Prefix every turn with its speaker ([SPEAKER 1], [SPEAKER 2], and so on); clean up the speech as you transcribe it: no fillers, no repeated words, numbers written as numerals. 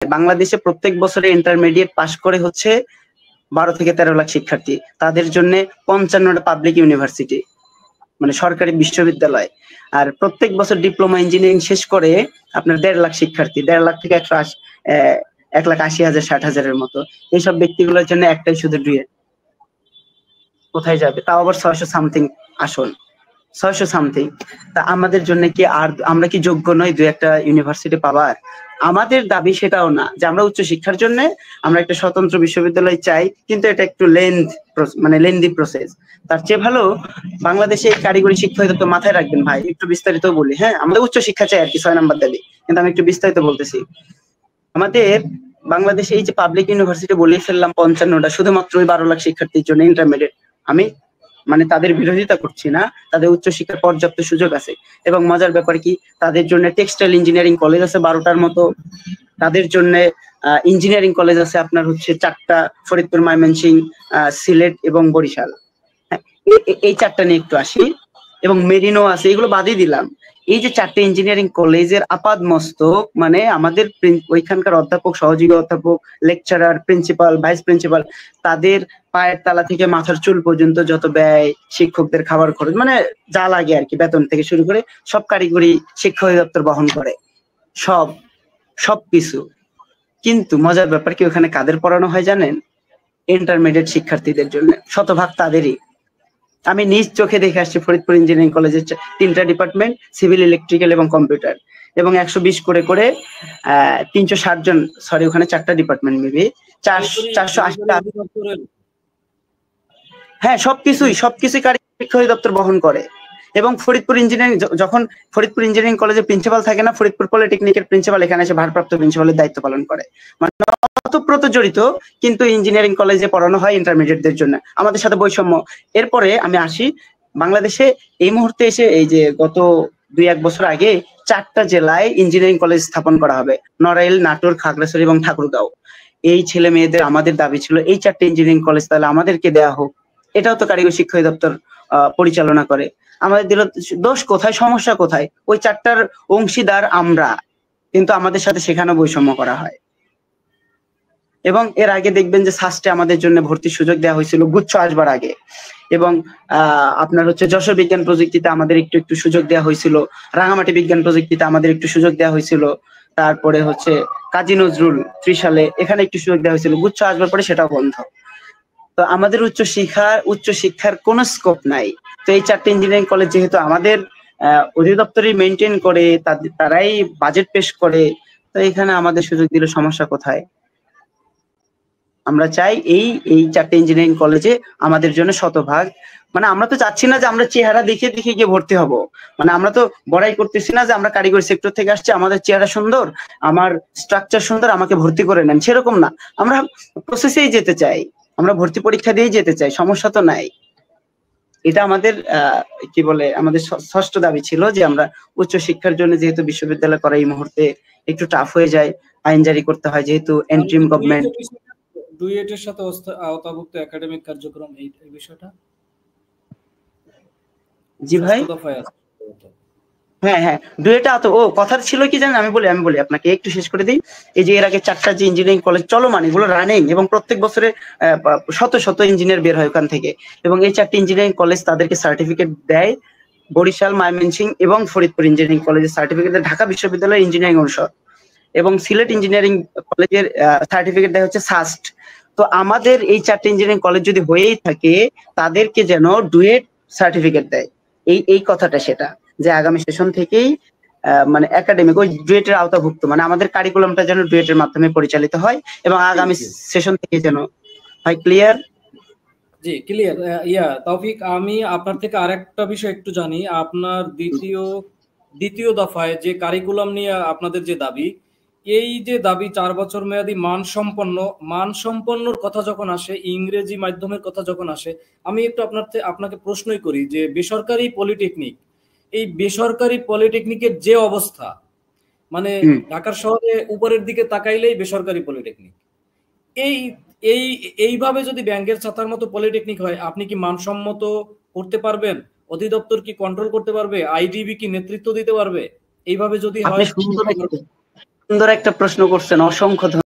[SPEAKER 1] বাংলাদেশে প্রত্যেক বছরে ইন্টারমিডিয়েট পাশ করে হচ্ছে 12 থেকে 13 লাখ শিক্ষার্থী। তাদের জন্য 55টা পাবলিক ইউনিভার্সিটি, মানে সরকারি বিশ্ববিদ্যালয়। আর প্রত্যেক বছর ডিপ্লোমা ইঞ্জিনিয়ারিং শেষ করে আপনার 1.5 লাখ শিক্ষার্থী, 1.5 লাখ থেকে 1,80,000 60,000-এর মতো। এইসব ব্যক্তিগুলোর জন্য একটাই শুধু ডুয়েট। কোথায় যাবে? তাও আবার 600 সামথিং আসন, 600 সামথিং। তা আমাদের জন্য কি আর আমরা কি যোগ্য নই 2-একটা ইউনিভার্সিটি পাবার? আমাদের দাবি সেটাও না যে আমরা উচ্চ শিক্ষার জন্য আমরা একটা স্বতন্ত্র বিশ্ববিদ্যালয় চাই, কিন্তু এটা একটু লেন্দি প্রসেস। তার চেয়ে ভালো বাংলাদেশে কারিগরি শিক্ষা তো মাথায় রাখবেন ভাই, একটু বিস্তারিত বলি। হ্যাঁ, আমাদের উচ্চ শিক্ষা চাই আর কি, 6 নাম্বার দাবি, কিন্তু আমি একটু বিস্তারিত বলতেছি। আমাদের বাংলাদেশে এই যে পাবলিক ইউনিভার্সিটি বলে ফেললাম 55টা, শুধুমাত্র ওই 12 লাখ শিক্ষার্থীর জন্য ইন্টারমিডিয়েট। আমি তাদের বিরোধিতা করছি না, তাদের উচ্চশিক্ষার পর্যাপ্ত সুযোগ আছে। এবং মজার ব্যাপার কি, তাদের জন্য টেক্সটাইল ইঞ্জিনিয়ারিং কলেজ আছে 12টার মতো, তাদের জন্য ইঞ্জিনিয়ারিং কলেজ আছে আপনার হচ্ছে 4টা, ফরিদপুর, ময়মনসিংহ, সিলেট এবং বরিশাল। এই 4টা নিয়ে একটু আসি। এবং মেরিনো আছে, এগুলো বাদই দিলাম। এই যে 4টে ইঞ্জিনিয়ারিং কলেজের আপাদ মস্তক মানে আমাদের ওইখানকার অধ্যাপক, সহযোগী অধ্যাপক, লেকচারার, প্রিন্সিপাল, ভাইস প্রিন্সিপাল, তাদের পায়ের তালা থেকে মাথার চুল পর্যন্ত যত ব্যয়, শিক্ষকদের খাবার খরচ, মানে যা লাগে আর কি, বেতন থেকে শুরু করে সব কারিগরি শিক্ষা অধিদপ্তর বহন করে, সবকিছু। কিন্তু মজার ব্যাপার কি, ওখানে কাদের পড়ানো হয় জানেন? ইন্টারমিডিয়েট শিক্ষার্থীদের জন্য, শতভাগ তাদেরই। আমি নিজ চোখে দেখে আসছি ফরিদপুর ইঞ্জিনিয়ারিং কলেজের 3টা ডিপার্টমেন্ট, সিভিল, ইলেকট্রিক্যাল এবং কম্পিউটার, এবং 120 করে 360 জন, সরি ওখানে 4টা ডিপার্টমেন্ট মেবি, 480টা। হ্যাঁ, সবকিছুই কারিগরি শিক্ষা অধিদপ্তর বহন করে। এবং ফরিদপুর ইঞ্জিনিয়ারিং, যখন ফরিদপুর ইঞ্জিনিয়ারিং কলেজে প্রিন্সিপাল থাকে না, ফরিদপুর পলিটেকনিকের প্রিন্সিপাল এখানে এসে ভারপ্রাপ্ত প্রিন্সিপালের দায়িত্ব পালন করে, মানে ওতপ্রোত জড়িত। কিন্তু ইঞ্জিনিয়ারিং কলেজে পড়ানো হয় ইন্টারমিডিয়েটদের জন্য, আমাদের সাথে বৈষম্য। এরপরে আমি আসি বাংলাদেশে এই মুহূর্তে এসে, এই যে গত 2-1 বছর আগে 4টা জেলায় ইঞ্জিনিয়ারিং কলেজ স্থাপন করা হবে, নড়াইল, নাটোর, খাগড়াছড়ি এবং ঠাকুরগাঁও। এই ছেলে মেয়েদের আমাদের দাবি ছিল এই 4টে ইঞ্জিনিয়ারিং কলেজ তাহলে আমাদেরকে দেওয়া হোক। এটাও তো কারিগরি শিক্ষা অধিদপ্তর পরিচালনা করে। আমাদের দিল, দোষ কোথায়, সমস্যা কোথায়? ওই 4টার অংশীদার আমরা, কিন্তু আমাদের সাথে সেখানে বৈষম্য করা হয়। এবং এর আগে দেখবেন যে সাস্টে আমাদের জন্য ভর্তির সুযোগ দেওয়া হয়েছিল গুচ্ছ আসবার আগে। এবং আপনার হচ্ছে যশোর বিজ্ঞান প্রযুক্তিতে আমাদের একটু সুযোগ দেওয়া হয়েছিল, রাঙামাটি বিজ্ঞান প্রযুক্তিতে আমাদের একটু সুযোগ দেওয়া হয়েছিল, তারপরে হচ্ছে কাজী নজরুল ত্রিশালে এখানে একটু সুযোগ দেওয়া হয়েছিল। গুচ্ছ আসবার পরে সেটাও বন্ধ। তো আমাদের উচ্চশিক্ষার কোনো স্কোপ নাই। তো এই 4টে ইঞ্জিনিয়ারিং কলেজ যেহেতু আমাদের অধিদপ্তরই মেনটেন করে, তারাই বাজেট পেশ করে, তো এখানে আমাদের সুযোগ দিলে সমস্যা কোথায়? আমরা চাই এই 4টে ইঞ্জিনিয়ারিং কলেজে আমাদের জন্য শতভাগ, মানে আমরা তো চাচ্ছি না যে আমরা চেহারা দেখে গিয়ে ভর্তি হব, মানে আমরা তো বড়াই করতেছি না যে আমরা কারিগরি সেক্টর থেকে আসছি, আমাদের চেহারা সুন্দর, আমার স্ট্রাকচার সুন্দর, আমাকে ভর্তি করে নেন, সেরকম না। আমরা প্রসেসেই যেতে চাই, আমরা ভর্তি পরীক্ষা দিয়েই যেতে চাই, সমস্যা তো নাই। এটা আমাদের কি বলে, আমাদের ষষ্ঠ দাবি ছিল যে আমরা উচ্চশিক্ষার জন্য, যেহেতু বিশ্ববিদ্যালয় করা এই মুহূর্তে একটু টাফ হয়ে যায়, আইন জারি করতে হয়, যেহেতু এন্ট্রিম গভর্নমেন্ট।
[SPEAKER 2] ডুয়েটের সাথে আওতাভুক্ত একাডেমিক কার্যক্রম, এই বিষয়টা।
[SPEAKER 1] জি ভাই, হ্যাঁ, ডুয়েটা তো কথা ছিল কি জানেন, আমি বলি আপনাকে, একটু শেষ করে দিই। এই যে এর আগে 4টা যে ইঞ্জিনিয়ারিং কলেজ চলমান, এগুলো রানিং, এবং প্রত্যেক বছরে শত ইঞ্জিনিয়ার বের হয় ওখান থেকে। এবং এই 4টে ইঞ্জিনিয়ারিং কলেজ তাদেরকে সার্টিফিকেট দেয়, বরিশাল, ময়মনসিংহ এবং ফরিদপুর ইঞ্জিনিয়ারিং কলেজের সার্টিফিকেট দেয় ঢাকা বিশ্ববিদ্যালয় ইঞ্জিনিয়ারিং অনুষদ, এবং সিলেট ইঞ্জিনিয়ারিং কলেজের সার্টিফিকেট দেয় হচ্ছে সাস্ট। তো আমাদের এই 4টে ইঞ্জিনিয়ারিং কলেজ যদি হয়েই থাকে, তাদেরকে যেন ডুয়েট সার্টিফিকেট দেয়। এই কথাটা সেটা, যে আগামী সেশন থেকেই মানে একাডেমিক ওই ডুয়েটের আওতাভুক্ত, মানে আমাদের কারিকুলামটা যেন ডুয়েটের মাধ্যমে পরিচালিত হয়, এবং আগামী সেশন থেকে যেন হয়। ক্লিয়ার?
[SPEAKER 2] জি, ক্লিয়ার। তৌফিক, আমি আপনার থেকে আরেকটা বিষয় একটু জানি। আপনার দ্বিতীয় দফায় যে কারিকুলাম নিয়ে আপনাদের যে দাবি, এই যে দাবি 4 বছর মেয়াদী মানসম্পন্নর কথা যখন আসে, ইংরেজি মাধ্যমের কথা যখন আসে, আমি একটু আপনাকে প্রশ্নই করি যে বেসরকারি পলিটেকনিকের যে অবস্থা, মানে ঢাকার শহরে উপরের দিকে তাকাইলেই বেসরকারি পলিটেকনিক, এইভাবে যদি ব্যাংকের ছাতার মতো পলিটেকনিক হয়, আপনি কি মানসম্মত করতে পারবেন? অধিদপ্তর কি কন্ট্রোল করতে পারবে? আইডিবি কি নেতৃত্ব দিতে পারবে? এইভাবে যদি হয়,
[SPEAKER 1] সুন্দর একটা প্রশ্ন করছেন, অসংখ্য